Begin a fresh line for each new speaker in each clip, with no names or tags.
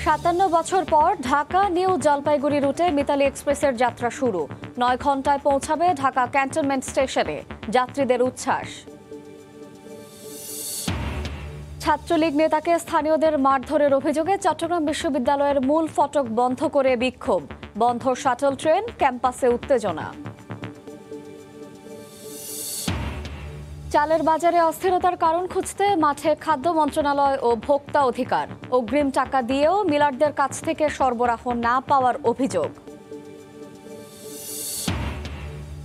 57 বছর পর ঢাকা নিউ জলপাইগুড়ি রুটে মিতালি এক্সপ্রেসের যাত্রা শুরু। 9 ঘন্টায় পৌঁছাবে ঢাকা ক্যান্টনমেন্ট স্টেশনে, যাত্রীদের উচ্ছ্বাস। ছাত্রলীগ নেতাকে স্থানীয়দের মারধরের অভিযোগে চট্টগ্রাম বিশ্ববিদ্যালয়ের মূল ফটক বন্ধ করে বিক্ষোভ। বন্ধ শাটল ট্রেন, ক্যাম্পাসে উত্তেজনা। চালের বাজারে অস্থিরতার কারণ খুঁজতে মাঠে খাদ্য মন্ত্রণালয় ও ভোক্তা অধিকার। অগ্রিম টাকা দিয়েও মিলারদের কাছ থেকে সরবরাহ না পাওয়ার অভিযোগ।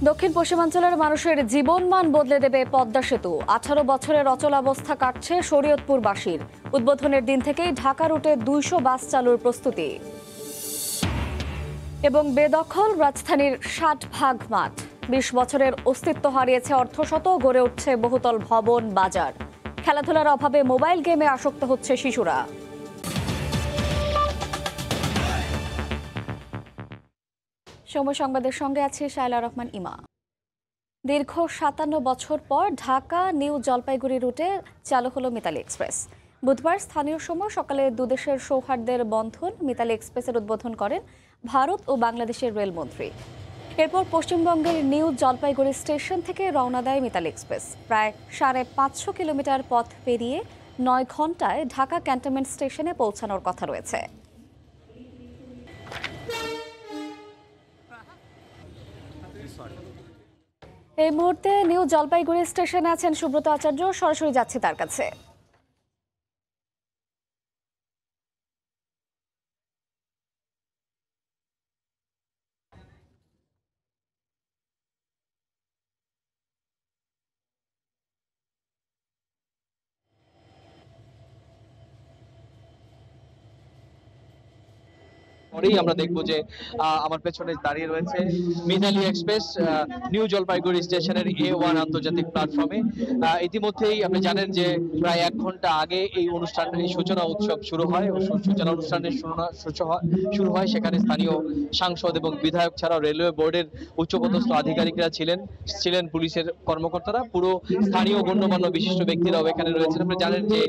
দক্ষিণ পশ্চিমাঞ্চলের মানুষের জীবনমান বদলে দেবে পদ্মা সেতু। 18 বছরের অচলাবস্থা কাটছে শরীয়তপুরবাসীর। উদ্বোধনের দিন থেকেই ঢাকা রুটে 200 বাস চালুর প্রস্তুতি। এবং বেদখল রাজধানীর 60 ভাগ মাঠ। 20 বছরের অস্তিত্ব হারিয়েছে অর্ধশত, গড়ে উঠছে বহুতল ভবন, বাজার। খেলাধুলার অভাবে মোবাইল গেমে আসক্ত হচ্ছে শিশুরা। সময় সংবাদের সঙ্গে আছে শায়লা রহমান ইমা। দীর্ঘ 57 বছর পর ঢাকা নিউ জলপাইগুড়ি রুটে চালু হলো মিতালি এক্সপ্রেস। বুধবার স্থানীয় সময় সকালে দুদেশের সৌহার্দ্যের বন্ধন মিতালি এক্সপ্রেসের উদ্বোধন করেন ভারত ও বাংলাদেশের রেলমন্ত্রী। এরপর পশ্চিমবঙ্গের নিউ জলপাইগুড়ি স্টেশন থেকে রওনা দেয় মিতালি এক্সপ্রেস। প্রায় 550 কিলোমিটার পথ পেরিয়ে 9 ঘন্টায় ঢাকা ক্যান্টনমেন্ট স্টেশনে পৌঁছানোর কথা রয়েছে। এই মুহূর্তে নিউ জলপাইগুড়ি স্টেশনে আছেন সুব্রত আচার্য, সরাসরি যাচ্ছে তার কাছে।
পরেই আমরা দেখবো যে আমার পেছনে দাঁড়িয়ে রয়েছে মিতালি এক্সপ্রেস নিউ জলপাইগুড়ি স্টেশনের A1 আন্তর্জাতিক প্ল্যাটফর্মে। ইতিমধ্যেই আপনি জানেন যে প্রায় 1 ঘন্টা আগে এই সূচনা উৎসব শুরু হয় ও সূচনা অনুষ্ঠানের শুরু হয়। সেখানে স্থানীয় সাংসদ এবং বিধায়ক ছাড়াও রেলওয়ে বোর্ডের উচ্চপদস্থ আধিকারিকরা ছিলেন পুলিশের কর্মকর্তারা, পুরো স্থানীয় গণ্যমান্য বিশিষ্ট ব্যক্তিরাও এখানে রয়েছেন। আপনি জানেন যে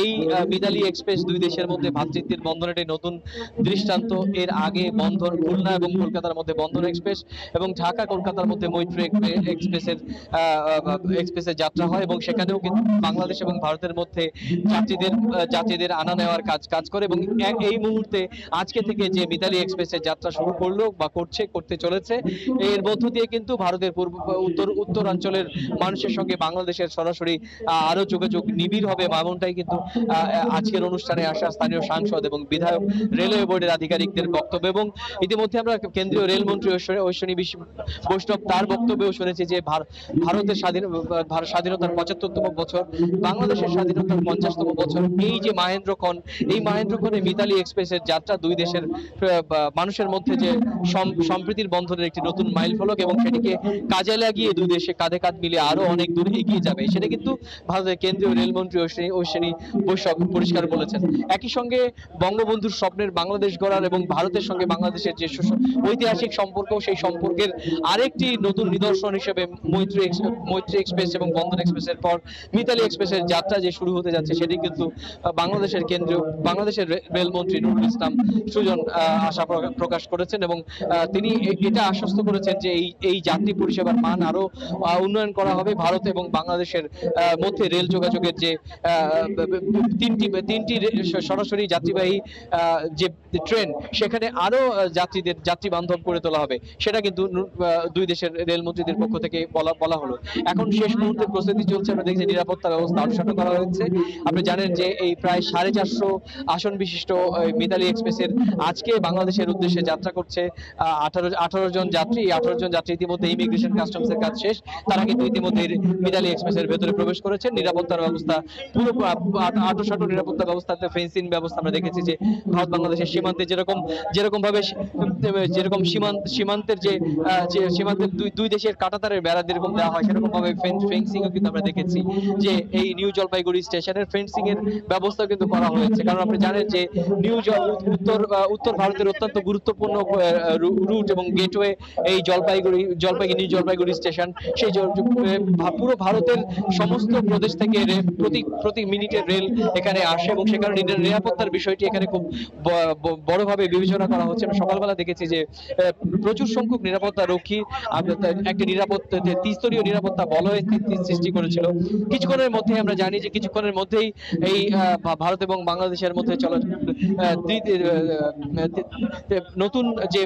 এই মিতালি এক্সপ্রেস দুই দেশের মধ্যে ভ্রাতৃত্বের বন্ধনের একটি নতুন দৃষ্টান্ত। এর আগে বন্ধন খুলনা এবং কলকাতার মধ্যে বন্ধন এক্সপ্রেস এবং ঢাকা কলকাতার মধ্যে মৈত্রী এক্সপ্রেসের যাত্রা হয় এবং সেখানেও কিন্তু বাংলাদেশ এবং ভারতের মধ্যে যাত্রীদের আনা নেওয়ার কাজ করে। এবং এই মুহূর্তে আজকে থেকে যে মিতালি এক্সপ্রেসের যাত্রা শুরু করলো বা করতে চলেছে, এর মধ্য দিয়ে কিন্তু ভারতের উত্তরাঞ্চলের মানুষের সঙ্গে বাংলাদেশের সরাসরি আরো যোগাযোগ নিবিড় হবে। এমনটাই কিন্তু আজকের অনুষ্ঠানে আসা স্থানীয় সাংসদ এবং বিধায়ক রেলওয়ে বোর্ডের আধিকারিকদের বক্তব্য। এবং ইতিমধ্যে আমরা কেন্দ্রীয় রেলমন্ত্রী অশ্বিনী বৈষ্ণব তার বক্তব্যেও শুনেছি যে ভারতের স্বাধীনতার 75তম বছর, বাংলাদেশের স্বাধীনতার 50তম বছর। এই যে মাহেন্দ্রক্ষণে মিতালি এক্সপ্রেসের যাত্রা দুই দেশের মানুষের মধ্যে যে সম্প্রীতির বন্ধনের একটি নতুন মাইল ফলক এবং সেটিকে কাজে লাগিয়ে দুই দেশে কাঁধে কাঁধ মিলিয়ে আরো অনেক দূর এগিয়ে যাবে, সেটা কিন্তু ভারতের কেন্দ্রীয় রেলমন্ত্রী অশ্বিনী বৈষ্ণব পরিষ্কার বলেছেন। একই সঙ্গে বঙ্গবন্ধুর স্বপ্নের বাংলাদেশ গড়ার এবং ভারতের সঙ্গে বাংলাদেশের যে ঐতিহাসিক সম্পর্ক, সেই সম্পর্কের আরেকটি নতুন নিদর্শন হিসেবে মৈত্রী এক্সপ্রেস এবং বন্ধন এক্সপ্রেসের পর মিতালি এক্সপ্রেসের যাত্রা যে শুরু হতে যাচ্ছে, সেটি কিন্তু বাংলাদেশের রেলমন্ত্রী নুরুল ইসলাম সুজন আশা প্রকাশ করেছেন এবং তিনি এটা আশ্বস্ত করেছেন যে এই যাত্রী পরিষেবার মান আরো উন্নয়ন করা হবে। ভারত এবং বাংলাদেশের মধ্যে রেল যোগাযোগের যে তিনটি সরাসরি যাত্রীবাহী যে ট্রেন, সেখানে আরো যাত্রী বান্ধব করে তোলা হবে, সেটা কিন্তু দুই দেশের রেলমন্ত্রীদের পক্ষ থেকে বলা হলো। এখন শেষ মুহূর্তে প্রস্তুতি চলছে। আমরা দেখছি নিরাপত্তা ব্যবস্থা আরো করা হয়েছে। আপনি জানেন যে এই প্রায় 450 আসন বিশিষ্ট মিতালি এক্সপ্রেসের আজকে বাংলাদেশের উদ্দেশ্যে যাত্রা করছে 18 জন যাত্রী। এই 18 জন যাত্রী ইতিমধ্যে ইমিগ্রেশন কাস্টমস এর কাজ শেষ, তারা কিন্তু ইতিমধ্যে মিতালি এক্সপ্রেসের ভেতরে প্রবেশ করেছেন। নিরাপত্তার ব্যবস্থা পুরো 800 নিরাপত্তা ব্যবস্থাতে ফেন্সিং ব্যবস্থা আমরা দেখেছি যে ভারত বাংলাদেশের সীমান্তে যেরকম যেরকম ভাবে যেরকম সীমান্তের সীমান্তের দুই দেশের কাঁটাতারের বেড়া যেরকম দেওয়া হয়, সেরকম ভাবে ফেন্সিংও কিন্তু আমরা দেখেছি যে এই নিউ জলপাইগুড়ি স্টেশনের ফেন্সিং এর ব্যবস্থা কিন্তু করা হয়েছে। কারণ আপনি জানেন যে উত্তর ভারতের অত্যন্ত গুরুত্বপূর্ণ রুট এবং গেটওয়ে এই নিউ জলপাইগুড়ি স্টেশন। সেই পুরো ভারতের সমস্ত প্রদেশ থেকে প্রতি মিনিটে রেল এখানে আসে এবং সেখানে নিরাপত্তার বিষয়টি এখানে খুব বড়ভাবে বিবেচনা করা হচ্ছে। আমরা সকালবেলা দেখেছি যে প্রচুর সংখ্যক নিরাপত্তা রক্ষী একটি ত্রিস্তরীয় নিরাপত্তা বলয় সৃষ্টি করেছিল। কিছুক্ষণের মধ্যে আমরা জানি যে কিছুক্ষণের মধ্যেই এই ভারত এবং বাংলাদেশের মধ্যে নতুন যে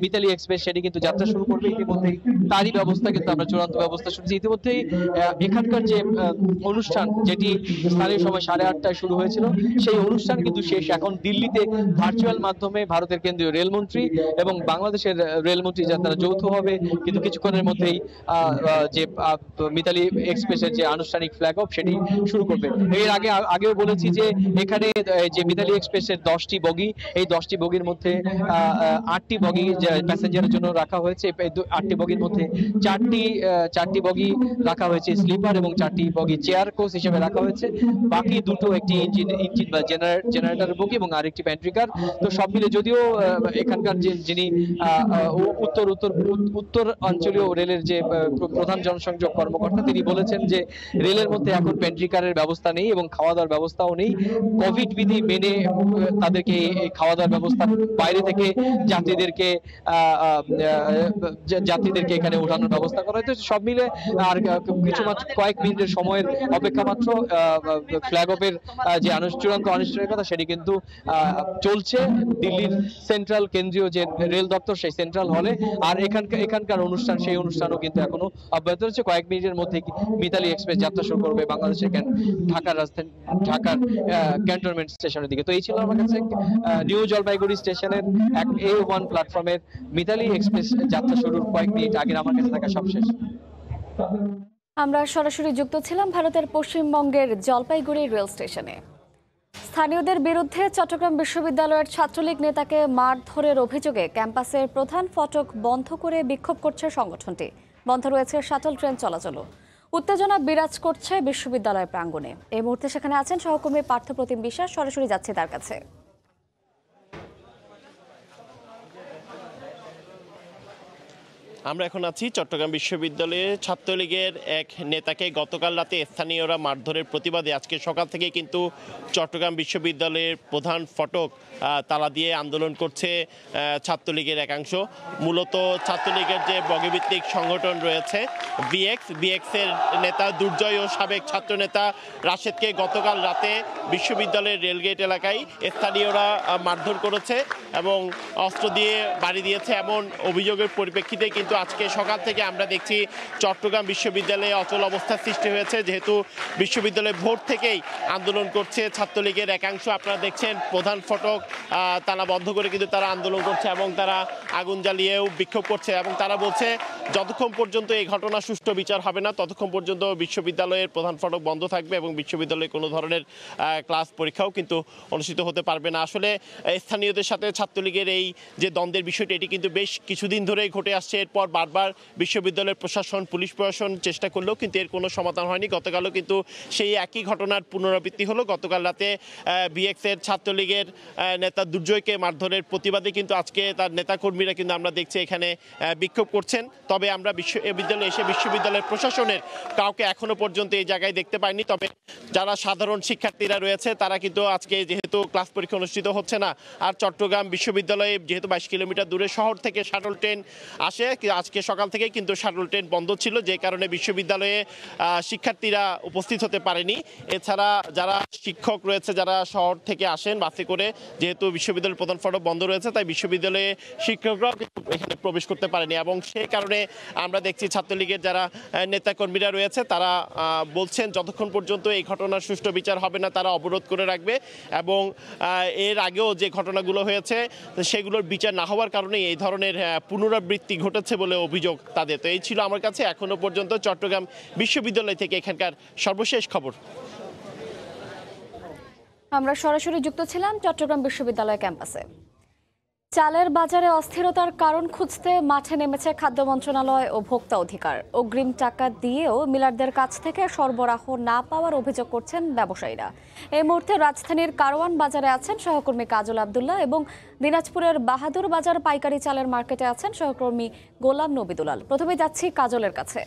মিতালি এক্সপ্রেস সেটি কিন্তু যাত্রা শুরু করবে। ইতিমধ্যেই তারই ব্যবস্থা কিন্তু আমরা চূড়ান্ত ব্যবস্থা শুনছি। ইতিমধ্যেই এখানকার যে অনুষ্ঠান, যেটি স্থানীয় সময় 8:30টায় শুরু হয়েছিল, সেই অনুষ্ঠান কিন্তু শেষ। এখন দিল্লিতে ভার্চুয়াল মাধ্যমে ভারতের কেন্দ্রীয় রেলমন্ত্রী এবং বাংলাদেশের রেলমন্ত্রী তারা যৌথভাবে কিন্তু কিছুক্ষণের মধ্যেই যে মিতালি এক্সপ্রেসের যে আনুষ্ঠানিক ফ্ল্যাগ অফ সেটি শুরু করবে। এর আগেও বলেছি যে এখানে যে মিতালি এক্সপ্রেসের 10টি বগি, এই 10টি বগির মধ্যে 8টি বগি প্যাসেঞ্জারের জন্য রাখা হয়েছে। এই 8টি বগির মধ্যে 4টি বগি রাখা হয়েছে স্লিপার এবং 4টি বগি চেয়ার কোচ হিসেবে রাখা হয়েছে। বাকি দুটো একটি ইঞ্জিন বা জেনারেটর বগি এবং আরেকটি প্যান্ট্রি কার। তো সব মিলে যদিও এখানকার যিনি উত্তর অঞ্চলীয় রেলের যে প্রধান জনসংযোগ কর্মকর্তা, তিনি বলেছেন যে রেলের মধ্যে এখন প্যান্ট্রি কারের ব্যবস্থা নেই এবং খাওয়া দাওয়ার ব্যবস্থাও নেই। কোভিড বিধি মেনে তাদেরকে এই খাওয়া দাওয়ার ব্যবস্থা বাইরে থেকে যাত্রীদেরকে এখানে ওঠানোর ব্যবস্থা করা হয়েছে। সব মিলে আর কয়েক মিনিটের সময়ের অপেক্ষা মাত্র ফ্ল্যাগ অফের যে চূড়ান্ত আনুষ্ঠানিকতা সেটি কিন্তু চলছে দিল্লির সেন্ট্রাল কেন্দ্রীয় যে রেল দপ্তর সেই সেন্ট্রাল হলে। আর এখানকার অনুষ্ঠান, সেই অনুষ্ঠানও কিন্তু এখনো অব্যাহত রয়েছে। কয়েক মিনিটের মধ্যে মিতালি এক্সপ্রেস যাত্রা শুরু করবে বাংলাদেশের ঢাকার ক্যান্টনমেন্ট স্টেশনের দিকে। তো এই ছিল আমার কাছে নিউ জলপাইগুড়ি স্টেশনের A1 প্ল্যাটফর্মের মিতালি এক্সপ্রেস যাত্রা শুরুর কয়েক মিনিট আগের আমার কাছে থাকা সবশেষ।
আমরা সরাসরি যুক্ত ছিলাম ভারতের পশ্চিমবঙ্গের জলপাইগুড়ি রেল স্টেশনে। স্থানীয়দের বিরুদ্ধে চট্টগ্রাম বিশ্ববিদ্যালয়ের ছাত্রলীগ নেতাকে মারধরের অভিযোগে ক্যাম্পাসের প্রধান ফটক বন্ধ করে বিক্ষোভ করছে সংগঠনটি। বন্ধ রয়েছে শাটল ট্রেন চলাচলও। উত্তেজনা বিরাজ করছে বিশ্ববিদ্যালয়ের প্রাঙ্গণে। এই মুহূর্তে সেখানে আছেন সহকর্মী পার্থপ্রতিম বিশ্বাস, সরাসরি যাচ্ছে তার কাছে।
আমরা এখন আছি চট্টগ্রাম বিশ্ববিদ্যালয়ে ছাত্রলীগের এক নেতাকে গতকাল রাতে স্থানীয়রা মারধরের প্রতিবাদে আজকে সকাল থেকে কিন্তু চট্টগ্রাম বিশ্ববিদ্যালয়ের প্রধান ফটক তালা দিয়ে আন্দোলন করছে ছাত্রলীগের একাংশ। মূলত ছাত্রলীগের যে বগিভিত্তিক সংগঠন রয়েছে বিএক্স এর নেতা দুর্জয় ও সাবেক ছাত্রনেতা রাশেদকে গতকাল রাতে বিশ্ববিদ্যালয়ের রেলগেট এলাকায় স্থানীয়রা মারধর করেছে এবং অস্ত্র দিয়ে বাড়ি দিয়েছে। এমন অভিযোগের পরিপ্রেক্ষিতে কিন্তু আজকে সকাল থেকে আমরা দেখছি চট্টগ্রাম বিশ্ববিদ্যালয়ে অচল অবস্থার সৃষ্টি হয়েছে, যেহেতু বিশ্ববিদ্যালয়ে ভোর থেকেই আন্দোলন করছে ছাত্রলীগের একাংশ। আপনারা দেখছেন প্রধান ফটক তালা বন্ধ করে কিন্তু তারা আন্দোলন করছে এবং তারা আগুন জ্বালিয়েও বিক্ষোভ করছে এবং তারা বলছে যতক্ষণ পর্যন্ত এই ঘটনা সুষ্ঠু বিচার হবে না ততক্ষণ পর্যন্ত বিশ্ববিদ্যালয়ের প্রধান ফটক বন্ধ থাকবে এবং বিশ্ববিদ্যালয়ে কোনো ধরনের ক্লাস পরীক্ষাও কিন্তু অনুষ্ঠিত হতে পারবে না। আসলে স্থানীয়দের সাথে ছাত্রলীগের এই যে দ্বন্দ্বের বিষয়টি, এটি কিন্তু বেশ কিছুদিন ধরেই ঘটে আসছে। এরপর বারবার বিশ্ববিদ্যালয়ের প্রশাসন, পুলিশ প্রশাসন চেষ্টা করলেও কিন্তু এর কোনো সমাধান হয়নি। গতকালও কিন্তু সেই একই ঘটনার পুনরাবৃত্তি হলো। গতকাল রাতে বিএক্স এর ছাত্রলীগের নেতা দুর্জয়কে মারধরের প্রতিবাদে কিন্তু আজকে তার নেতাকর্মীরা কিন্তু আমরা দেখছি এখানে বিক্ষোভ করছেন। তবে আমরা বিশ্ববিদ্যালয়ের প্রশাসনের কাউকে এখনো পর্যন্ত এই জায়গায় দেখতে পাইনি। তবে যারা সাধারণ শিক্ষার্থীরা রয়েছে তারা কিন্তু আজকে যেহেতু ক্লাস পরীক্ষা অনুষ্ঠিত হচ্ছে না, আর চট্টগ্রাম বিশ্ববিদ্যালয়ে যেহেতু 22 কিলোমিটার দূরে শহর থেকে শাটল ট্রেন আসে, আজকে সকাল থেকে কিন্তু শাটল ট্রেন বন্ধ ছিল, যে কারণে বিশ্ববিদ্যালয়ে শিক্ষার্থীরা উপস্থিত হতে পারেনি। এছাড়া যারা শিক্ষক রয়েছে, যারা শহর থেকে আসেন বাসে করে, যেহেতু বিশ্ববিদ্যালয়ের প্রধান ফটক বন্ধ রয়েছে তাই বিশ্ববিদ্যালয়ে শিক্ষকরাও এখানে প্রবেশ করতে পারেনি এবং সেই কারণে আমরা দেখছি ছাত্রলীগের যারা নেতাকর্মীরা রয়েছে তারা বলছেন যতক্ষণ পর্যন্ত এই ঘটনার সুষ্ঠু বিচার হবে না তারা অবরোধ করে রাখবে এবং এর আগেও যে ঘটনাগুলো হয়েছে সেগুলোর বিচার না হওয়ার কারণে এই ধরনের পুনরাবৃত্তি ঘটেছে বলে অভিযোগ তাদের। তো এই ছিল আমার কাছে এখনো পর্যন্ত চট্টগ্রাম বিশ্ববিদ্যালয় থেকে এখানকার সর্বশেষ খবর।
আমরা সরাসরি যুক্ত ছিলাম চট্টগ্রাম বিশ্ববিদ্যালয় ক্যাম্পাসে। চালের বাজারে অস্থিরতার কারণ খুঁজতে মাঠে নেমেছে খাদ্য মন্ত্রণালয় ও ভোক্তা অধিকার। অগ্রিম টাকা দিয়েও মিলারদের কাছ থেকে সরবরাহ না পাওয়ার অভিযোগ করছেন ব্যবসায়ীরা। এই মুহূর্তে রাজধানীর কারওয়ান বাজারে আছেন সহকর্মী কাজল আব্দুল্লাহ এবং দিনাজপুরের বাহাদুর বাজার পাইকারি চালের মার্কেটে আছেন সহকর্মী গোলাম নবী দুলাল। প্রথমে যাচ্ছি কাজলের কাছে।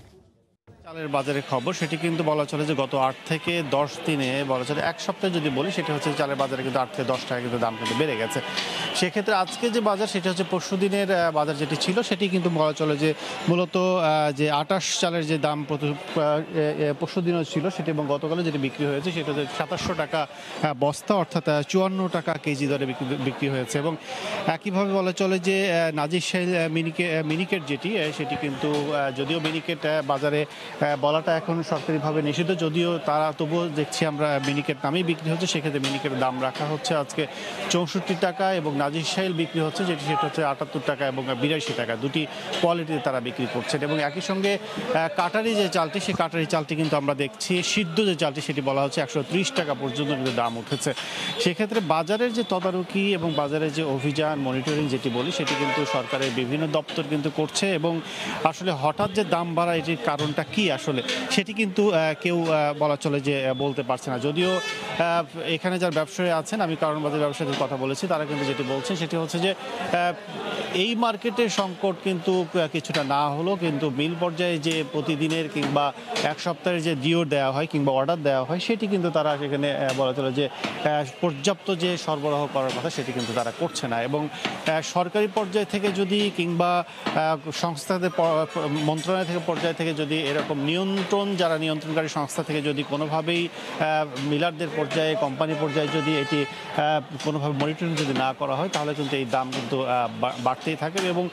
চালের বাজারের খবর সেটি কিন্তু বলা চলে যে গত 8 থেকে 10 দিনে বলা চলে এক সপ্তাহে যদি বলি সেটা হচ্ছে চালের বাজারে কিন্তু 8 থেকে 10 টাকা কিন্তু দাম কিন্তু বেড়ে গেছে। সেক্ষেত্রে আজকে যে বাজার সেটা হচ্ছে পরশু দিনের বাজার যেটি ছিল সেটি কিন্তু বলা চলে যে মূলত যে 28 চালের যে দাম পরশু দিনও ছিল সেটি এবং গতকালে যেটি বিক্রি হয়েছে সেটা হচ্ছে 2700 টাকা বস্তা, অর্থাৎ 54 টাকা কেজি দরে বিক্রি হয়েছে। এবং একইভাবে বলা চলে যে নাজিরশাহী মিনিকেট যেটি সেটি কিন্তু যদিও মিনিকেট বাজারে বলাটা এখন সরকারিভাবে নিষিদ্ধ, যদিও তারা তবুও দেখছি আমরা মিনিকেট নামেই বিক্রি হচ্ছে। সেক্ষেত্রে মিনিকেটের দাম রাখা হচ্ছে আজকে 64 টাকা এবং নাজিরশাহীল বিক্রি হচ্ছে যেটি সেটা হচ্ছে 78 টাকা এবং 82 টাকা, দুটি কোয়ালিটিতে তারা বিক্রি করছেন। এবং একই সঙ্গে কাটারি যে চালটি সেই কাটারি চালটি কিন্তু আমরা দেখছি সিদ্ধ যে চালটি সেটি বলা হচ্ছে 130 টাকা পর্যন্ত কিন্তু দাম উঠেছে। সেক্ষেত্রে বাজারের যে তদারকি এবং বাজারের যে অভিযান মনিটরিং যেটি বলি সেটি কিন্তু সরকারের বিভিন্ন দপ্তর কিন্তু করছে। এবং আসলে হঠাৎ যে দাম বাড়া এটির কারণটা কি আসলে সেটি কিন্তু কেউ বলা চলে যে বলতে পারছে না। যদিও এখানে যারা ব্যবসায়ী আছেন, আমি কারণ বাজার ব্যবসায়ীদের কথা বলেছি, তারা কিন্তু যেটি বলছেন সেটি হচ্ছে যে এই মার্কেটের সংকট কিন্তু কিছুটা না হলেও কিন্তু মিল পর্যায়ে যে প্রতিদিনের কিংবা এক সপ্তাহের যে ডিও দেওয়া হয় কিংবা অর্ডার দেওয়া হয় সেটি কিন্তু তারা সেখানে বলা চলে যে পর্যাপ্ত যে সরবরাহ করার কথা সেটি কিন্তু তারা করছে না। এবং সরকারি পর্যায় থেকে যদি কিংবা সংস্থাদের মন্ত্রণালয় থেকে পর্যায় থেকে যদি এরকম যারা নিয়ন্ত্রণকারী সংস্থা থেকে যদি কোনোভাবেই মিলারদের পর্যায়ে কোম্পানি পর্যায়ে যদি এটি কোনোভাবে মনিটরিং যদি না করা হয় তাহলে কিন্তু এই দাম কিন্তু বাড়তেই থাকে। এবং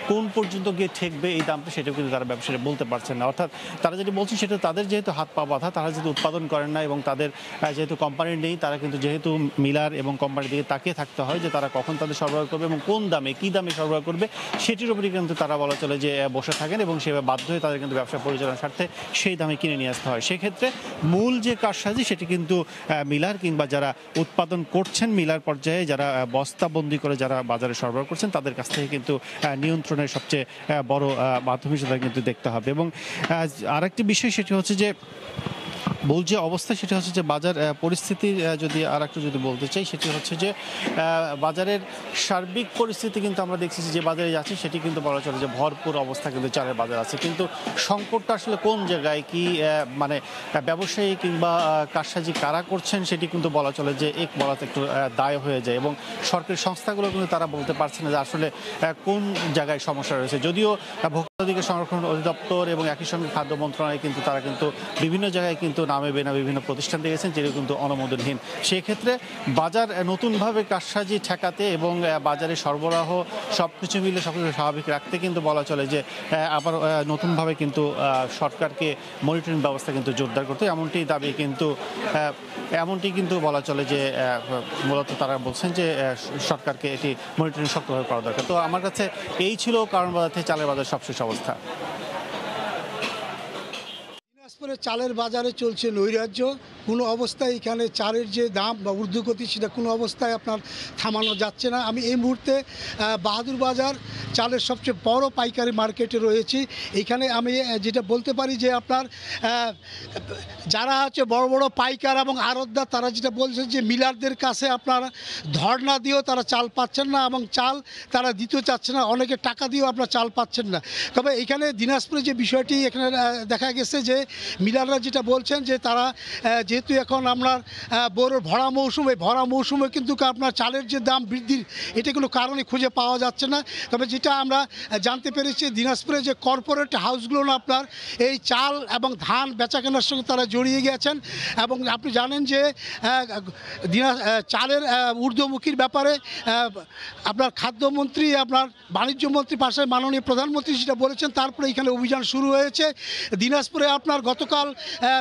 কোন পর্যন্ত গিয়ে ঠেকবে এই দামটা সেটাও কিন্তু তারা ব্যবসায়ী বলতে পারছেন না। অর্থাৎ তারা যেটি বলছেন সেটা তাদের যেহেতু হাত পা বাঁধা, তারা যেহেতু উৎপাদন করেন না এবং তাদের যেহেতু কোম্পানি নেই, তারা কিন্তু যেহেতু মিলার এবং কোম্পানির দিকে তাকিয়ে থাকতে হয় যে তারা কখন তাদের সরবরাহ করবে এবং কোন দামে কী দামে সরবরাহ করবে সেটির উপরই কিন্তু তারা বলা চলে যে বসে থাকেন এবং সেভাবে বাধ্য হয়ে তাদের কিন্তু ব্যবসা পরিচালনার স্বার্থে সেই দামে কিনে নিয়ে আসতে হয়। সেক্ষেত্রে মূল যে কারসাজি সেটি কিন্তু মিলার কিংবা যারা উৎপাদন করছেন মিলার পর্যায়ে যারা বস্তাবন্দি করে যারা বাজারে সরবরাহ করছেন তাদের কাছ থেকে কিন্তু নিয়ন্ত্রণের সবচেয়ে বড় মাধ্যম হিসেবে কিন্তু দেখতে হবে। এবং আরেকটি বিষয় সেটি হচ্ছে যে মূল যে অবস্থা সেটি হচ্ছে যে বাজার পরিস্থিতি যদি আর একটু যদি বলতে চাই সেটি হচ্ছে যে বাজারের সার্বিক পরিস্থিতি কিন্তু আমরা দেখছি যে বাজারে যাচ্ছে সেটি কিন্তু বলা চলে যে ভরপুর অবস্থা কিন্তু চালের বাজার আছে। কিন্তু সংকটটা আসলে কোন জায়গায় কি মানে ব্যবসায়ী কিংবা কারসাজি কারা করছেন সেটি কিন্তু বলা চলে যে বলাতে একটু দায় হয়ে যায়। এবং সরকারি সংস্থাগুলো কিন্তু তারা বলতে পারছে না যে আসলে কোন জায়গায় সমস্যা রয়েছে। যদিও ভোক্তা অধিকার সংরক্ষণ অধিদপ্তর এবং একই সঙ্গে খাদ্য মন্ত্রণালয় কিন্তু তারা কিন্তু বিভিন্ন জায়গায় কিন্তু নামে বেনা বিভিন্ন প্রতিষ্ঠান দিয়েছেন যেগুলো কিন্তু অনুমোদনহীন। সেক্ষেত্রে বাজার নতুনভাবে কারসাজি ঠেকাতে এবং বাজারে সরবরাহ সব কিছু মিলে সব কিছু স্বাভাবিক রাখতে কিন্তু বলা চলে যে আবার নতুনভাবে কিন্তু সরকারকে মনিটরিং ব্যবস্থা কিন্তু জোরদার করতে এমনটি কিন্তু বলা চলে যে মূলত তারা বলছেন যে সরকারকে এটি মনিটরিং শক্তভাবে করা দরকার। তো আমার কাছে এই ছিল কারণ বাজার থেকে চালের বাজার সবশেষ অবস্থা।
চালের বাজারে চলছে নৈরাজ্য, কোনো অবস্থায় এখানে চালের যে দাম বা ঊর্ধ্বগতি সেটা কোনো অবস্থায় আপনার থামানো যাচ্ছে না। আমি এই মুহূর্তে বাহাদুর বাজার চালের সবচেয়ে বড় পাইকারি মার্কেটে রয়েছি। এখানে আমি যেটা বলতে পারি যে আপনার যারা হচ্ছে বড় বড় পাইকার এবং আড়তদার তারা যেটা বলছেন যে মিলারদের কাছে আপনার ধর্ণা দিয়েও তারা চাল পাচ্ছেন না এবং চাল তারা দিতে চাচ্ছে না, অনেকে টাকা দিয়েও আপনার চাল পাচ্ছেন না। তবে এখানে দিনাজপুরে যে বিষয়টি এখানে দেখা গেছে যে মিলাররা যেটা বলছেন যে তারা যেহেতু এখন আপনার বড় ভরা মৌসুম, এই ভরা মৌসুমে কিন্তু আপনার চালের যে দাম বৃদ্ধির এটা কোনো কারণে খুঁজে পাওয়া যাচ্ছে না। তবে যেটা আমরা জানতে পেরেছি দিনাজপুরে যে কর্পোরেট হাউসগুলো আপনার এই চাল এবং ধান বেচাকেনার সঙ্গে তারা জড়িয়ে গেছেন। এবং আপনি জানেন যে চালের ঊর্ধ্বমুখীর ব্যাপারে আপনার খাদ্যমন্ত্রী আপনার বাণিজ্য মন্ত্রী পাশে মাননীয় প্রধানমন্ত্রী যেটা বলেছেন তারপরে এখানে অভিযান শুরু হয়েছে। দিনাজপুরে আপনার গতকাল গতকাল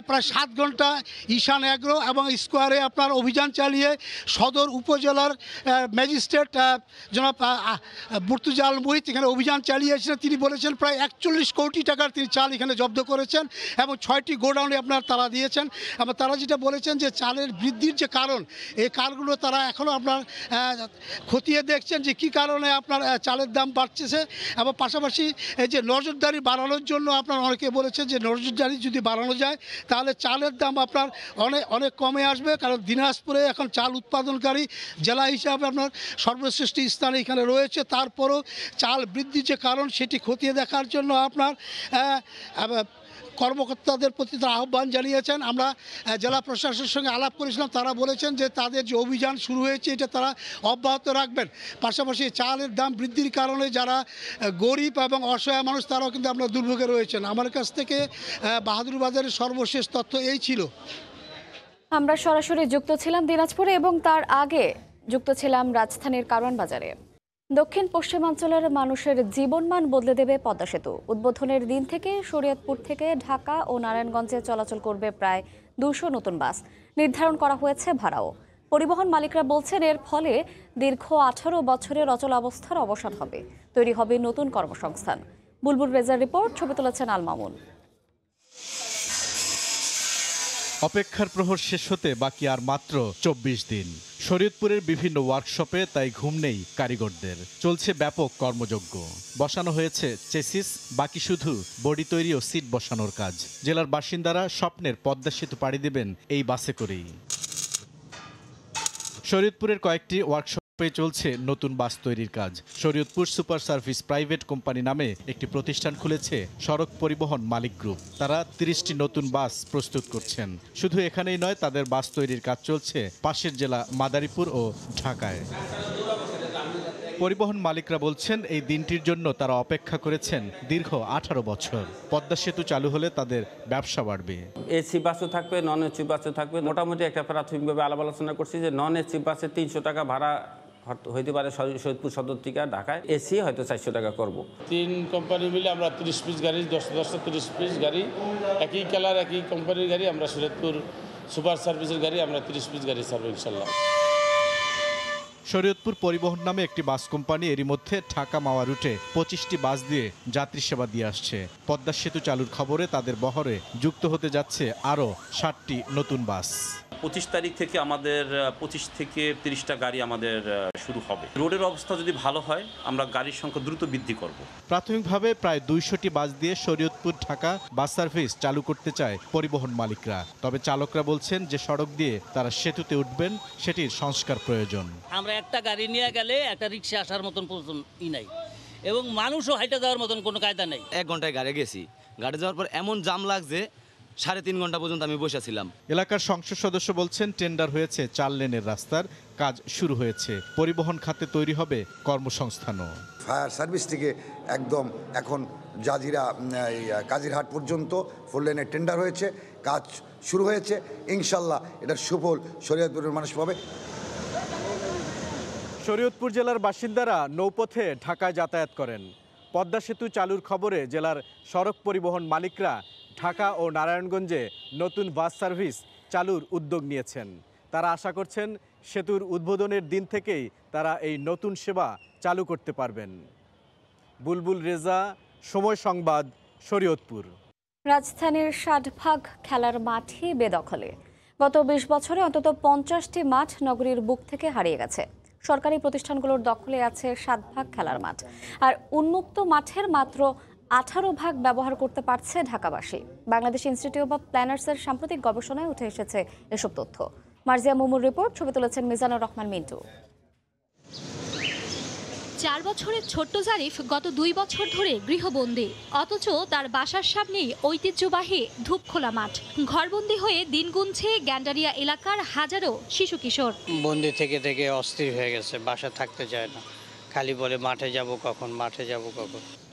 প্রায় 7 ঘন্টা ঈশান এগ্রো এবং স্কোয়ারে আপনার অভিযান চালিয়ে সদর উপজেলার ম্যাজিস্ট্রেট জনাব মুর্তুজা আল মুহিত এখানে অভিযান চালিয়েছিলেন। তিনি বলেছেন প্রায় 41 কোটি টাকার তিনি চাল এখানে জব্দ করেছেন এবং 6টি গোডাউনে আপনার তালা দিয়েছেন। এবং তারা যেটা বলেছেন যে চালের বৃদ্ধির যে কারণ, এই কারণগুলো তারা এখনও আপনার খতিয়ে দেখছেন যে কী কারণে আপনার চালের দাম বাড়ছে। এবং পাশাপাশি এই যে নজরদারি বাড়ানোর জন্য আপনার অনেকে বলেছেন যে নজরদারি যদি বাড়ানো যায় তাহলে চালের দাম আপনার অনেক কমে আসবে, কারণ দিনাজপুরে এখন চাল উৎপাদনকারী জেলা হিসাবে আপনার সর্বশ্রেষ্ঠ স্থানে এখানে রয়েছে। তারপরও চাল বৃদ্ধির যে কারণ সেটি খতিয়ে দেখার জন্য আপনার কর্মকর্তাদের প্রতি তারা আহ্বান জানিয়েছেন। আমরা জেলা প্রশাসনের সঙ্গে আলাপ করেছিলাম, তারা বলেছেন যে তাদের যে অভিযান শুরু হয়েছে এটা তারা অব্যাহত রাখবেন। পাশাপাশি চালের দাম বৃদ্ধির কারণে যারা গরিব এবং অসহায় মানুষ তারাও কিন্তু আপনার দুর্ভোগে রয়েছেন। আমার কাছ থেকে বাহাদুর বাজারের সর্বশেষ তথ্য এই ছিল।
আমরা সরাসরি যুক্ত ছিলাম দিনাজপুরে এবং তার আগে যুক্ত ছিলাম রাজধানীর কারওয়ান বাজারে। দক্ষিণ পশ্চিমাঞ্চলের মানুষের জীবনমান বদলে দেবে পদ্মা সেতু। উদ্বোধনের দিন থেকে শরীয়তপুর থেকে ঢাকা ও নারায়ণগঞ্জে চলাচল করবে প্রায় 200 নতুন বাস। নির্ধারণ করা হয়েছে ভাড়াও। পরিবহন মালিকরা বলছেন এর ফলে দীর্ঘ 18 বছরের অচল অবস্থার অবসান হবে, তৈরি হবে নতুন কর্মসংস্থান। বুলবুল রেজার রিপোর্ট, ছবি তুলেছেন আল মামুন।
অপেক্ষার প্রহর শেষ হতে বাকি আর মাত্র 24 দিন। শরীয়তপুরের বিভিন্ন ওয়ার্কশপে তাই ঘুম নেই কারিগরদের। চলছে ব্যাপক কর্মযজ্ঞ। বসানো হয়েছে চেসিস, বাকি শুধু বডি তৈরি ও সিট বসানোর কাজ। জেলার বাসিন্দারা স্বপ্নের পদ্মা সেতু পাড়ি দেবেন এই বাসে করেই। শরীয়তপুরের কয়েকটি ওয়ার্কশপে চলছে নতুন বাস তৈরির কাজ। Shariatpur super service private company নামে একটি প্রতিষ্ঠান খুলেছে সড়ক পরিবহন মালিক গ্রুপ। তারা 30টি নতুন বাস প্রস্তুত করছেন। শুধু এখানেই নয়, তাদের বাস তৈরির কাজ চলছে পাশের জেলা মাদারীপুর ও ঢাকায়। পরিবহন মালিকরা বলছেন এই দিনটির জন্য তারা অপেক্ষা করেছেন দীর্ঘ 18 বছর। পদ্মা সেতু চালু হলে তাদের ব্যবসা বাড়বে।
এসি বাসও থাকবে, নন এসি বাসও থাকবে। মোটামুটি একটা প্রাথমিকভাবে আলাপ আলোচনা করছি যে নন এসি বাসে 300 টাকা ভাড়া হইতে পারে শরীয়তপুর সদর থেকে ঢাকায়, এসি হয়তো 400 টাকা করব।
3 কোম্পানি মিলে আমরা 30 পিস গাড়ি, 10 30 পিস গাড়ি, একই কালার একই কোম্পানির গাড়ি, আমরা শরীয়তপুর সুপার সার্ভিসের গাড়ি আমরা 30 পিস গাড়ি ছাড়বো ইনশাল্লাহ।
শরীয়তপুর পরিবহন নামে একটি বাস কোম্পানি এরই মধ্যে ঢাকা মাওয়া রুটে 25টি বাস দিয়ে যাত্রী সেবা দিয়ে আসছে। পদ্মা সেতু চালুর খবরে তাদের বহরে যুক্ত হতে যাচ্ছে আরও 60টি নতুন বাস।
25 তারিখ থেকে আমাদের 25 থেকে 30টা গাড়ি আমাদের শুরু হবে। রোডের অবস্থা যদি ভালো হয় আমরা গাড়ির সংখ্যা দ্রুত বৃদ্ধি করব।
প্রাথমিকভাবে প্রায় 200টি বাস দিয়ে শরীয়তপুর ঢাকা বাস সার্ভিস চালু করতে চায় পরিবহন মালিকরা। তবে চালকরা বলছেন যে সড়ক দিয়ে তারা সেতুতে উঠবেন সেটির সংস্কার প্রয়োজন।
আমরা একটা গাড়ি নিয়ে গেলে একটা রিক্সা আসার মতন ই নাই, এবং মানুষও হাইটে যাওয়ার মতন কোনো কায়দা নেই।
1 ঘন্টায় গাড়ি গেছি, গাড়ি যাওয়ার পর এমন জাম লাগছে 3.5 ঘন্টা পর্যন্ত আমি বসেছিলাম।
এলাকার সংসদ সদস্য বলছেন টেন্ডার হয়েছে 4 লেনের রাস্তার কাজ শুরু হয়েছে। পরিবহন খাতে তৈরি হবে কর্মসংস্থানও।
ফায়ার সার্ভিস থেকে একদম এখন জাজিরা কাজিরহাট পর্যন্ত 4 লেনের টেন্ডার হয়েছে, কাজ শুরু হয়েছে। ইনশাল্লাহ এটার সুফল শরীয়তপুরের মানুষ পাবে।
শরীয়তপুর জেলার বাসিন্দারা নৌপথে ঢাকায় যাতায়াত করেন। পদ্মা সেতু চালুর খবরে জেলার সড়ক পরিবহন মালিকরা ঢাকা ও নারায়ণগঞ্জে নতুন বাস সার্ভিস চালুর উদ্যোগ নিয়েছেন। তারা আশা করছেন সেতুর উদ্বোধনের দিন থেকেই তারা এই নতুন সেবা চালু করতে পারবেন। বুলবুল রেজা, সময় সংবাদ, শরীয়তপুর।
রাজধানীর 60 খেলার মাঠই বেদখলে। গত 20 বছরে অন্তত 50টি মাঠ নগরীর বুক থেকে হারিয়ে গেছে। সরকারি প্রতিষ্ঠানগুলোর দখলে আছে 7 খেলার মাঠ, আর উন্মুক্ত মাঠের মাত্র 18 ব্যবহার করতে পারছে ঢাকাবাসী। বাংলাদেশ ইনস্টিটিউট অব প্ল্যানার্সের সাম্প্রতিক গবেষণায় উঠে এসেছে এসব তথ্য। মার্জিয়া মুমুর রিপোর্ট, ছবি তুলেছেন মিজানুর রহমান মিন্টু।
4 বছরের ছোট্ট জারিফ গত 2 বছর ধরে গৃহবন্দী, অথচ তার বাসার সামনেই ঐতিহ্যবাহী ধূপখোলা মাঠ। ঘরবন্দি হয়ে দিন গুনছে গ্যান্ডারিয়া এলাকার হাজারো শিশু কিশোর।
বন্দি থেকে থেকে অস্থির হয়ে গেছে, বাসা থাকতে চায় না, খালি বলে মাঠে যাব কখন।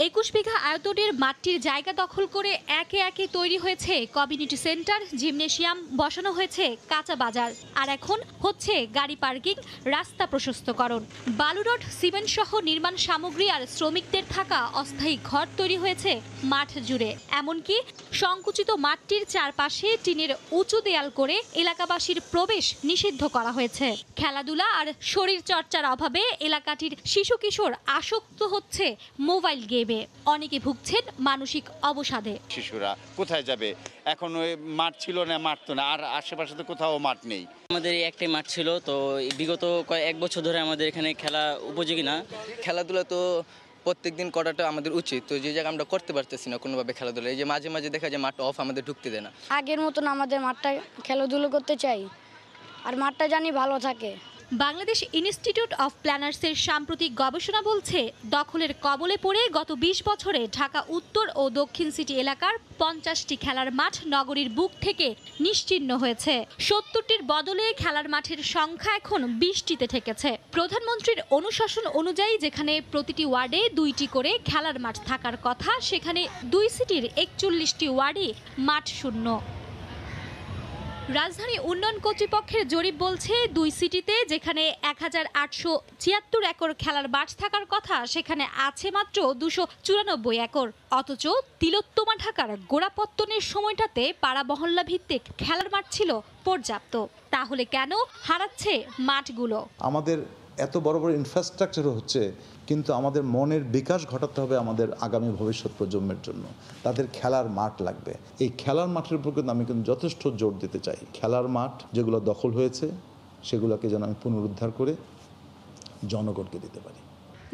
21 বিঘা আয়তনের মাঠটির জায়গা দখল করে একে একে তৈরি হয়েছে কমিউনিটি সেন্টার, জিমনেশিয়াম, বসানো হয়েছে কাঁচা বাজার, আর এখন হচ্ছে গাড়ি পার্কিং, রাস্তা প্রশস্তকরণ। বালু রড, সিমেন্ট সহ নির্মাণ সামগ্রী আর শ্রমিকদের থাকা অস্থায়ী ঘর তৈরি হয়েছে মাঠ জুড়ে। এমনকি সংকুচিত মাঠটির চারপাশে টিনের উঁচু দেয়াল করে এলাকাবাসীর প্রবেশ নিষিদ্ধ করা হয়েছে। খেলাধুলা আর শরীর চর্চার অভাবে এলাকাটির শিশু কিশোর আসক্ত হচ্ছে মোবাইল গেমে। অনেকে ভুগছেন মানসিক অবসাদে।
শিশুরা কোথায় যাবে? এখন ওই মাঠ ছিল না, মাঠ তো না, আর আশেপাশে তো কোথাও মাঠ নেই।
আমাদের একটাই মাঠ ছিল, তো বিগত এক বছর ধরে আমাদের এখানে খেলা উপযোগী না।
খেলাধুলা তো প্রত্যেক দিন করাটা আমাদের উচিত, তো যে জায়গায় আমরা করতে পারতেছি না কোনোভাবে খেলাধুলা। এই যে মাঝে মাঝে দেখা যায় মাঠটা অফ, আমাদের ঢুকতে দেয় না।
আগের মতন আমাদের মাঠটা খেলাধুলো করতে চাই, আর মাঠটা জানি ভালো থাকে।
বাংলাদেশ ইনস্টিটিউট অফ প্ল্যানার্সের সাম্প্রতিক গবেষণা বলছে, দখলের কবলে পড়ে গত 20 বছরে ঢাকা উত্তর ও দক্ষিণ সিটি এলাকার 50টি খেলার মাঠ নগরীর বুক থেকে নিশ্চিহ্ন হয়েছে। 70টির বদলে খেলার মাঠের সংখ্যা এখন 20টিতে ঠেকেছে। প্রধানমন্ত্রীর অনুশাসন অনুযায়ী যেখানে প্রতিটি ওয়ার্ডে 2টি করে খেলার মাঠ থাকার কথা, সেখানে 2 সিটির 41টি ওয়ার্ডে মাঠ শূন্য। রাজধানী উন্নয়ন কর্তৃপক্ষের জরিপ বলছে, 2 সিটিতে যেখানে 1876 একর খেলার মাঠ থাকার কথা, সেখানে আছে মাত্র 294 একর। অথচ তিলোত্তমা ঢাকার গোড়াপত্তনের সময়টাতে পাড়া মহল্লা ভিত্তিক খেলার মাঠ ছিল পর্যাপ্ত। তাহলে কেন হারাচ্ছে মাঠগুলো?
আমাদের এত বড় বড় ইনফ্রাস্ট্রাকচার হচ্ছে, কিন্তু আমাদের মনের বিকাশ ঘটাতে হবে আমাদের আগামী ভবিষ্যৎ প্রজন্মের জন্য। তাদের খেলার মাঠ লাগবে। এই খেলার মাঠের উপর কিন্তু আমি কিন্তু যথেষ্ট জোর দিতে চাই। খেলার মাঠ যেগুলো দখল হয়েছে সেগুলোকে যেন আমি পুনরুদ্ধার করে জনগণকে দিতে পারি।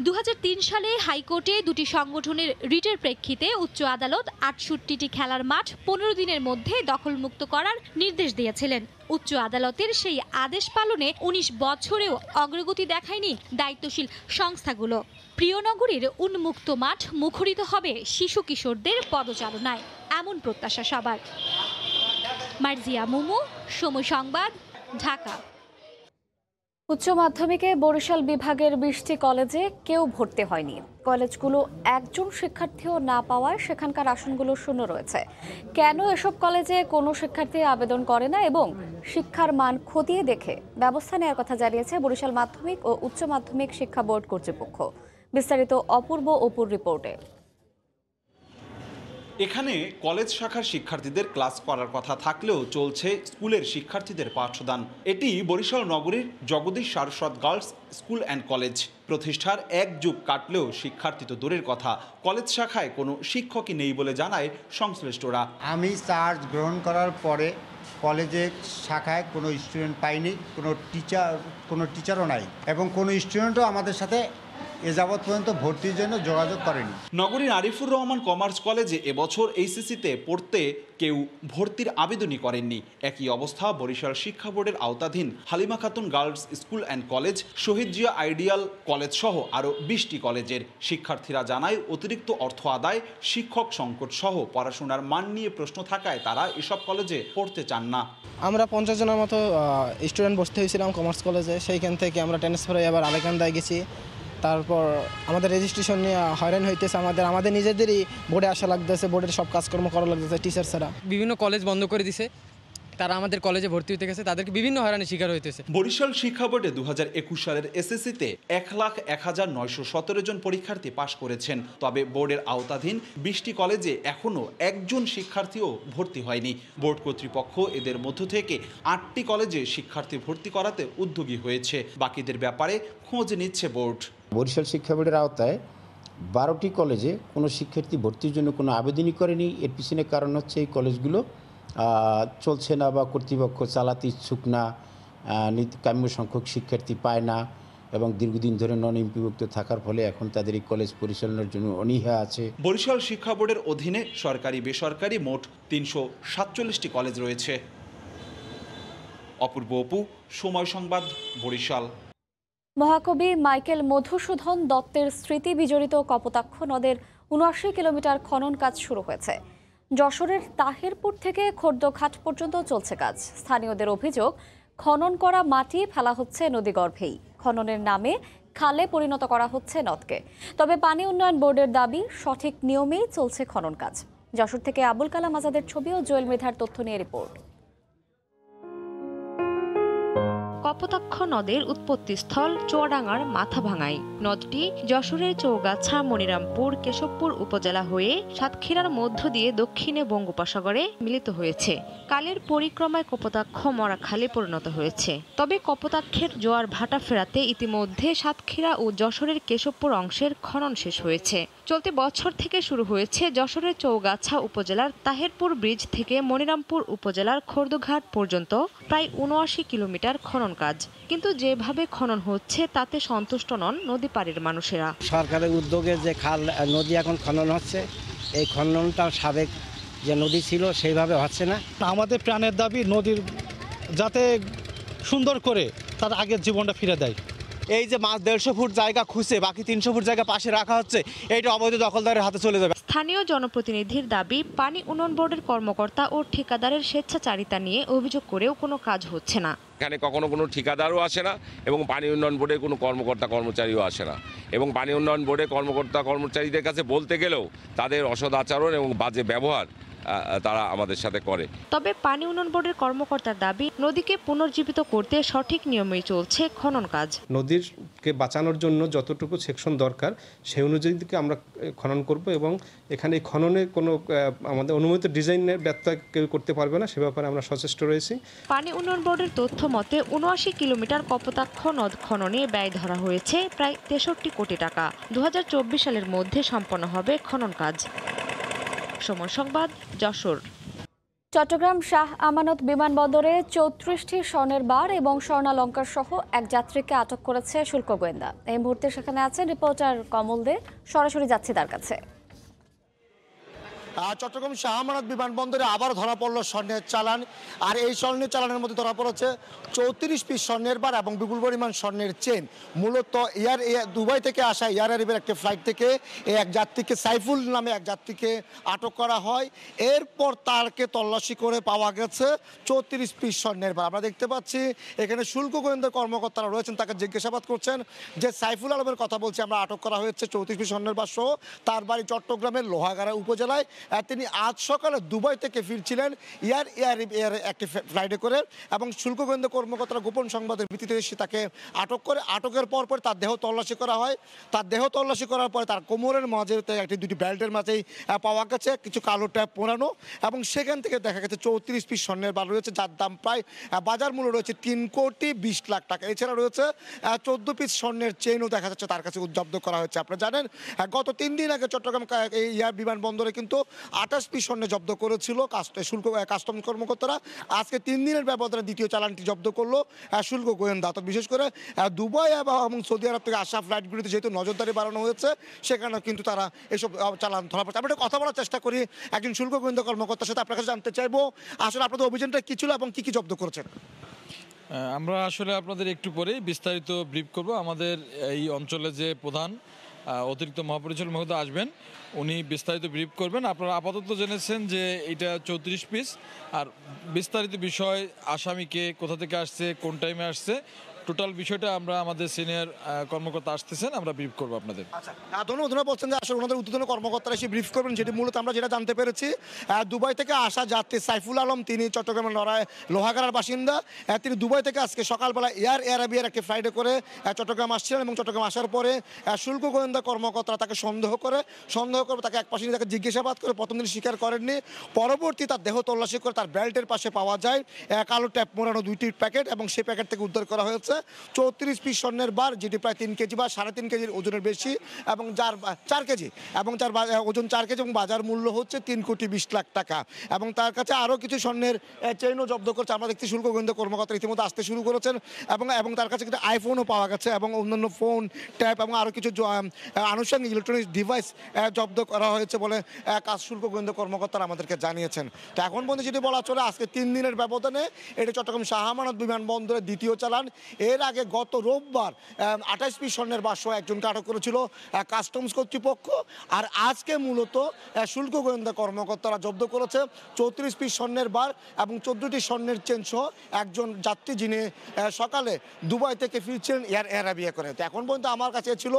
2003 সালে হাইকোর্টে 2টি সংগঠনের রিটের প্রেক্ষিতে উচ্চ আদালত 68টি খেলার মাঠ 15 দিনের মধ্যে দখলমুক্ত করার নির্দেশ দিয়েছিলেন। উচ্চ আদালতের সেই আদেশ পালনে 19 বছরেও অগ্রগতি দেখায়নি দায়িত্বশীল সংস্থাগুলো। প্রিয় নগরীর উন্মুক্ত মাঠ মুখরিত হবে শিশু কিশোরদের পদচারণায়, এমন প্রত্যাশা সবার। মার্জিয়া মুমু, সময় সংবাদ, ঢাকা।
উচ্চ মাধ্যমিকে বরিশাল বিভাগের 20টি কলেজে কেউ ভর্তি হয়নি। কলেজগুলো একজন শিক্ষার্থীও না পাওয়ায় সেখানকার আসনগুলো শূন্য রয়েছে। কেন এসব কলেজে কোনো শিক্ষার্থী আবেদন করে না এবং শিক্ষার মান খতিয়ে দেখে ব্যবস্থা নেওয়ার কথা জানিয়েছে বরিশাল মাধ্যমিক ও উচ্চ মাধ্যমিক শিক্ষা বোর্ড কর্তৃপক্ষ। বিস্তারিত অপূর্ব অপুর রিপোর্টে।
এখানে কলেজ শাখার শিক্ষার্থীদের ক্লাস করার কথা থাকলেও চলছে স্কুলের শিক্ষার্থীদের পাঠদান। এটি বরিশাল নগরীর Jagadish Saraswat girls school and college. প্রতিষ্ঠার 1 যুগ কাটলেও শিক্ষার্থী তো দূরের কথা, কলেজ শাখায় কোনো শিক্ষকই নেই বলে জানায় সংশ্লিষ্টরা।
আমি চার্জ গ্রহণ করার পরে কলেজের শাখায় কোনো স্টুডেন্ট পাইনি, কোনো টিচারও নাই, এবং কোনো স্টুডেন্টও আমাদের সাথে এ যাবৎ পর্যন্ত ভর্তির জন্য যোগাযোগ করেনি।
নগরীর আরিফুর রহমান কমার্স কলেজে এবছর এইচএসসিতে পড়তে কেউ ভর্তির আবেদনই করেননি। একই অবস্থা বরিশাল শিক্ষা বোর্ডের আওতাধীন Halima Khatun girls school and college, Shahid Zia ideal college সহ আরও 20টি কলেজের। শিক্ষার্থীরা জানায়, অতিরিক্ত অর্থ আদায়, শিক্ষক সংকট সহ পড়াশোনার মান নিয়ে প্রশ্ন থাকায় তারা এসব কলেজে পড়তে চান না।
আমরা 50 জনের মতো স্টুডেন্ট বসতে হয়েছিলাম কমার্স কলেজে, সেইখান থেকে আমরা ট্রান্সফার হয়ে আবার আলেকান্দায় গেছি। তারপর আমাদের রেজিস্ট্রেশন নিয়ে হয়রান হইতেছে, আমাদের নিজেদেরই বোর্ডে আসা লাগতেছে, বোর্ডের সব কাজকর্ম করা লাগতেছে টিচার ছাড়া।
বিভিন্ন কলেজ বন্ধ করে দিছে, তারা আমাদের কলেজে ভর্তি হতে গেছে, তাদেরকে বিভিন্ন হয়রানির শিকার হইতেছে।
বরিশাল শিক্ষা বোর্ডে 2021 সালের এসএসসিতে 1,01,917 জন পরীক্ষার্থী পাশ করেছেন। তবে বোর্ডের আওতাধীন 20টি কলেজে এখনও একজন শিক্ষার্থীও ভর্তি হয়নি। বোর্ড কর্তৃপক্ষ এদের মধ্য থেকে 8টি কলেজে শিক্ষার্থী ভর্তি করাতে উদ্যোগী হয়েছে। বাকিদের ব্যাপারে খোঁজ নিচ্ছে বোর্ড।
বরিশাল শিক্ষা বোর্ডের আওতায় 12টি কলেজে কোনো শিক্ষার্থী ভর্তির জন্য কোনো আবেদনই করেনি। এর পিছনে কারণ হচ্ছে এই কলেজগুলো চলছে না বা কর্তৃপক্ষ চালাতে ইচ্ছুক না, কাম্য সংখ্যক শিক্ষার্থী পায় না এবং দীর্ঘদিন ধরে নন এমপিভুক্ত থাকার ফলে এখন তাদের এই কলেজ পরিচালনার জন্য অনীহা আছে।
বরিশাল শিক্ষা বোর্ডের অধীনে সরকারি বেসরকারি মোট 347টি কলেজ রয়েছে। অপূর্ব অপু, সময় সংবাদ, বরিশাল।
মহাকবি মাইকেল মধুসূদন দত্তের স্মৃতি বিজড়িত কপোতাক্ষ নদের ৭৯ কিলোমিটার খনন কাজ শুরু হয়েছে। যশোরের তাহিরপুর থেকে খোর্দঘাট পর্যন্ত চলছে কাজ। স্থানীয়দের অভিযোগ, খনন করা মাটি ফেলা হচ্ছে নদীগর্ভেই। খননের নামে খালে পরিণত করা হচ্ছে নদকে। তবে পানি উন্নয়ন বোর্ডের দাবি, সঠিক নিয়মেই চলছে খনন কাজ। যশোর থেকে আবুল কালাম আজাদের ছবি ও জোয়েল মৃধার তথ্য নিয়ে রিপোর্ট।
কপোতাক্ষ নদের উৎপত্তিস্থল চুয়াডাঙ্গার মাথাভাঙাই। নদটি যশোরের চৌগাছা, মনিরামপুর, কেশবপুর উপজেলা হয়ে সাতক্ষীরার মধ্য দিয়ে দক্ষিণে বঙ্গোপসাগরে মিলিত হয়েছে। কালের পরিক্রমায় কপোতাক্ষ মরাখালে পরিণত হয়েছে। তবে কপোতাক্ষের জোয়ার ভাটা ফেরাতে ইতিমধ্যে সাতক্ষীরা ও যশোরের কেশবপুর অংশের খনন শেষ হয়েছে। চলতি বছর থেকে শুরু হয়েছে যশোরের চৌগাছা উপজেলার তাহেরপুর ব্রিজ থেকে মনিরামপুর উপজেলার খর্দঘাট পর্যন্ত প্রায় ৭৯ কিলোমিটার খনন কাজ। কিন্তু যেভাবে খনন হচ্ছে তাতে সন্তুষ্ট নন নদী পাড়ের মানুষেরা।
সরকারের উদ্যোগে যে খাল নদী এখন খনন হচ্ছে, এই খননটা সাবেক যে নদী ছিল সেইভাবে হচ্ছে না।
আমাদের প্রাণের দাবি নদীর যাতে সুন্দর করে তার আগের জীবনটা ফিরে দেয়।
এই যে ১৫০ ফুট জায়গা খুঁজে বাকি ৩০০ ফুট জায়গা পাশে রাখা হচ্ছে, এইটা অবৈধ দখলদারের হাতে চলে যাবে।
স্থানীয় জনপ্রতিনিধির দাবি, পানি উন্নয়ন বোর্ডের কর্মকর্তা ও ঠিকাদারের স্বেচ্ছাচারিতা নিয়ে অভিযোগ করেও কোনো কাজ হচ্ছে না।
এখানে কখনো কোনো ঠিকাদারও আসে না এবং পানি উন্নয়ন বোর্ডের কোনো কর্মকর্তা কর্মচারীও আসে না, এবং পানি উন্নয়ন বোর্ডের কর্মকর্তা কর্মচারীদের কাছে বলতে গেলেও তাদের অসৎ আচরণ এবং বাজে ব্যবহার তারা আমাদের সাথে করে।
তবে পানি উন্নয়ন বোর্ডের কর্মকর্তার দাবি, নদীকে পুনর্জীবিত করতে সঠিক নিয়মেই চলছে খনন কাজ।
নদীরকে বাঁচানোর জন্য যতটুকু সেকশন দরকার সেই অনুযায়ী আমরা খনন করব, এবং এখানে খননে কোনো আমাদের অনুমোদিত ডিজাইনের ব্যত্যয় কেউ করতে পারবে না, সে ব্যাপারে আমরা সচেষ্ট রয়েছি।
পানি উন্নয়ন বোর্ডের তথ্য মতে ৭৯ কিলোমিটার কপোতাক্ষ নদ খননে ব্যয় ধরা হয়েছে প্রায় ৬৩ কোটি টাকা। ২০২৪ সালের মধ্যে সম্পন্ন হবে খনন কাজ। সময় সংবাদ, যশোর।
চট্টগ্রাম শাহ আমানত বিমানবন্দরে ৩৪টি স্বর্ণের বার এবং স্বর্ণালংকার সহ এক যাত্রীকে আটক করেছে শুল্ক গোয়েন্দা। এই মুহূর্তে সেখানে আছেন রিপোর্টার কমল দে, সরাসরি যাচ্ছি তার কাছে।
চট্টগ্রাম শাহ আমানত বিমানবন্দরে আবার ধরা পড়ল স্বর্ণের চালান। আর এই স্বর্ণের চালানের মধ্যে ধরা পড়েছে ৩৪ পিস স্বর্ণের বার এবং বিপুল পরিমাণ স্বর্ণের চেন। মূলত দুবাই থেকে আসা এয়ার আরবের একটি ফ্লাইট থেকে এক যাত্রীকে, সাইফুল নামে এক যাত্রীকে আটক করা হয়। এরপর তারকে তল্লাশি করে পাওয়া গেছে ৩৪ পিস স্বর্ণের বার। আমরা দেখতে পাচ্ছি এখানে শুল্ক গোয়েন্দা কর্মকর্তারা রয়েছেন, তাকে জিজ্ঞাসাবাদ করছেন যে সাইফুল আলমের কথা বলছি আমরা, আটক করা হয়েছে ৩৪ পিস স্বর্ণের বার সহ। তার বাড়ি চট্টগ্রামের লোহাগাড়া উপজেলায়। তিনি আজ সকালে দুবাই থেকে ফিরছিলেন এয়ার একটি ফ্লাইটে করে, এবং শুল্ক গোয়েন্দা কর্মকর্তারা গোপন সংবাদের ভিত্তিতে তাকে আটক করে। আটকের পর তার দেহ তল্লাশি করা হয়। তার দেহ তল্লাশি করার পরে তার কোমরের মাঝে দুটি বেল্টের মাঝেই পাওয়া গেছে কিছু কালো ট্যাপ পোড়ানো, এবং সেখান থেকে দেখা গেছে ৩৪ পিস স্বর্ণের বার রয়েছে, যার দাম প্রায় বাজার মূল্য রয়েছে ৩,২০,০০,০০০ টাকা। এছাড়া রয়েছে ১৪ পিস স্বর্ণের চেইনও দেখা যাচ্ছে তার কাছে জব্দ করা হয়েছে। আপনারা জানেন গত ৩ দিন আগে চট্টগ্রাম এয়ার বিমানবন্দরে কিন্তু ২৮ পিস স্বর্ণ জব্দ করেছিল কাস্টম কর্মকর্তারা। আজকে ৩ দিনের ব্যবধানে দ্বিতীয় চালানটি জব্দ করলো শুল্ক গোয়েন্দা। তো বিশেষ করে দুবাই এবং সৌদি আরব থেকে আসা ফ্লাইটগুলিতে যেহেতু নজরদারি বাড়ানো হয়েছে, সেখানেও কিন্তু তারা এসব চালান ধরা পড়ছে। আমরা কথা বলার চেষ্টা করি একজন শুল্ক গোয়েন্দা কর্মকর্তার সাথে। আপনার কাছে জানতে চাইবো আসলে আপনাদের অভিযানটা কী ছিল এবং কী কী জব্দ করেছেন?
আমরা আসলে আপনাদের একটু পরেই বিস্তারিত ব্রিফ করব। আমাদের এই অঞ্চলে যে প্রধান অতিরিক্ত মহাপরিচালক মহোদয় আসবেন, উনি বিস্তারিত ব্রিফ করবেন। আপনারা আপাতত জেনেছেন যে এটা ৩৪ পিস, আর বিস্তারিত বিষয় আসামিকে কোথা থেকে আসছে, কোন টাইমে আসছে, টোটাল বিষয়টা আমরা আমাদের সিনিয়র কর্মকর্তা আসতেছেন, আমরা ব্রিফ করবো আপনাদের।
ধন্যবাদ। বলছেন যে আসলে ওনাদের উদ্বোধন কর্মকর্তারা এসে ব্রিফ করবেন, যেটি মূলত আমরা যেটা জানতে পেরেছি দুবাই থেকে আসা যাত্রী সাইফুল আলম, তিনি চট্টগ্রামের লোহাগাড়ার বাসিন্দা। তিনি দুবাই থেকে আজকে সকালবেলা এয়ার আরবিয়ার একটি ফ্লাইটে করে চট্টগ্রাম আসছিলেন, এবং চট্টগ্রাম আসার পরে শুল্ক গোয়েন্দা কর্মকর্তারা তাকে সন্দেহ করে তাকে এক পাশে তাকে জিজ্ঞাসাবাদ করে। প্রথম দিন স্বীকার করেননি, পরবর্তী তার দেহ তল্লাশি করে তার বেল্টের পাশে পাওয়া যায় কালো ট্যাপ মোড়ানো 2টি প্যাকেট, এবং সেই প্যাকেট থেকে উদ্ধার করা হয়েছে ৩৪ পিস স্বর্ণের বার, যেটি প্রায় 3 কেজি বা 3.5 কেজির ওজনের বেশি, এবং যার 4 কেজি এবং যার ওজন 4 কেজি, এবং বাজার মূল্য হচ্ছে 3,20,00,000 টাকা। এবং তার কাছে আরও কিছু স্বর্ণের চেইনও জব্দ করছে। আমরা দেখছি শুল্ক গোয়েন্দা কর্মকর্তা ইতিমধ্যে আসতে শুরু করেছেন, এবং তার কাছে কিন্তু আইফোনও পাওয়া গেছে, এবং অন্যান্য ফোন, ট্যাব এবং আরও কিছু আনুষঙ্গিক ইলেকট্রনিক্স ডিভাইস জব্দ করা হয়েছে বলে শুল্ক গোয়েন্দা কর্মকর্তারা আমাদেরকে জানিয়েছেন। তো এখন পর্যন্ত যেটি বলা চলে, আজকে 3 দিনের ব্যবধানে এটি চট্টগ্রাম শাহ আমানত বিমানবন্দরের দ্বিতীয় চালান। এর আগে গত রোববার 28 পিস স্বর্ণের বার সহ একজনকে আটক করেছিল কাস্টমস কর্তৃপক্ষ। আর আজকে মূলত শুল্ক গোয়েন্দা কর্মকর্তারা জব্দ করেছে 34 পিস স্বর্ণের বার এবং 14টি স্বর্ণের চেন সহ একজন যাত্রী, যিনি সকালে দুবাই থেকে ফিরছিলেন এয়ার অ্যারাবিয়া করে। তো এখন পর্যন্ত আমার কাছে ছিল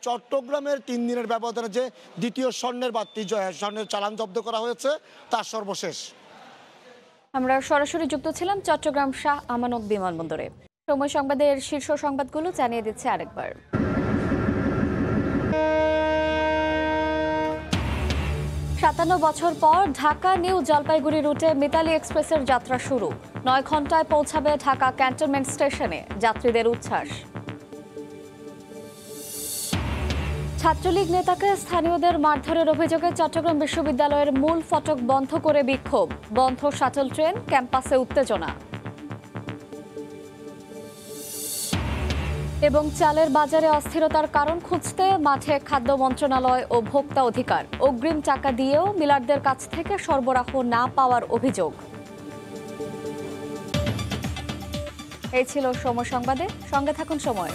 চট্টগ্রামের 3 দিনের ব্যবধানে যে দ্বিতীয় স্বর্ণের বাড়তি স্বর্ণের চালান জব্দ করা হয়েছে তার সর্বশেষ।
আমরা সরাসরি যুক্ত ছিলাম চট্টগ্রাম শাহ আমানত বিমানবন্দরে। সময় সংবাদের শীর্ষ সংবাদগুলো জানিয়ে দিচ্ছে আরেকবার। 57 বছর পর ঢাকা নিউ জলপাইগুড়ি রুটে মিতালি এক্সপ্রেসের যাত্রা শুরু। 9 ঘন্টায় পৌঁছাবে ঢাকা ক্যান্টনমেন্ট স্টেশনে, যাত্রীদের উচ্ছ্বাস। ছাত্রলীগ নেতাকে স্থানীয়দের মারধরের অভিযোগে চট্টগ্রাম বিশ্ববিদ্যালয়ের মূল ফটক বন্ধ করে বিক্ষোভ। বন্ধ শাটল ট্রেন, ক্যাম্পাসে উত্তেজনা। এবং চালের বাজারে অস্থিরতার কারণ খুঁজতে মাঠে খাদ্য মন্ত্রণালয় ও ভোক্তা অধিকার। অগ্রিম টাকা দিয়েও মিলারদের কাছ থেকে সরবরাহ না পাওয়ার অভিযোগ। এই ছিল সময় সংবাদে, সঙ্গে থাকুন সময়।